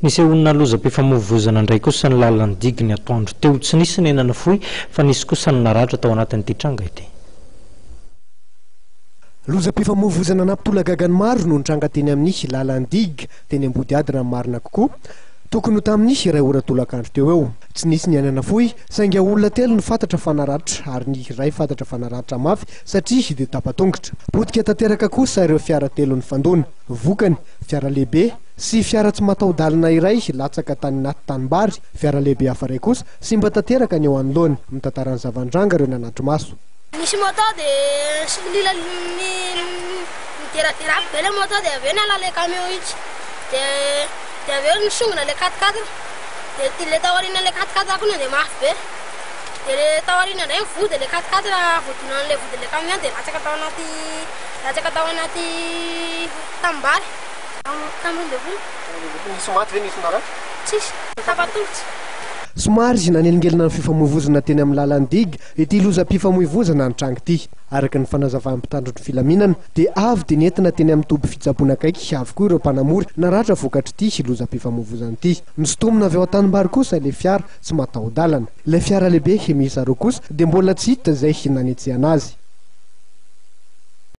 Nisy olona lozam-pifamoivoizana indray kosa ny lalan'ny digny atoandro teo tsy nisy nenana fohy fa nisy kosa ny naratra tao anatin'ity tranga ity. Lozam-pifamoivoizana nampitolagagany maro no nitranga teny amin'ny lalan'ny digue teny Ambodiady raha marina kokoa. Tokony ho tamin'ny iray ora tolakandro teo eo. Tsy nisy nianana fohy sainga olona telo ny fantatra fa naratra ary ny iray fantatra fa naratra mafy satria dia tapatongotra. Potika tanteraka kosa ireo fiara telo ny fandona, vokany fiara lehibe sy fiara tsy mataho-dalana iray latsaka tany anaty tanimbary, fiara lehibe hafa iray kosa sy mba tanteraka ny eo anoloany. Mitantara ny zavan-dranga ireo nanatry maso. Nisy moto dia lila midera-dera be le moto dia aveo nala le camion itsy dia aveo nisongona le 4x4 dia le taoriana le 4x4 koa dia mafy be dia le taoriana indray vody le 4x4 vodina le vody le camion dia latsaka tao anaty tanimbary tambombevolo. Nisy maty ve nisy naratra? Tsisy tapatongotra. Somary nanelingelina ny fifamoivoizana teny amin'ny lalan'ny digue ity lozam-pifamoivoizana ny tranga ity. Araka ny fanazavana mpitandrotro filaminana dia avy dia nentina teny amin'ny toby fitsaboana akaiky avokoa ireo mpanamory naratra vokatra ity lozam-pifamoivoizana ity. Nisotomina avy ao an-tanimbary kosa ilay fiara tsy mataho-dalana. Ilay fiara lehibe miisa roa kosa dia mbola tsy hita izay nanetsehana azy.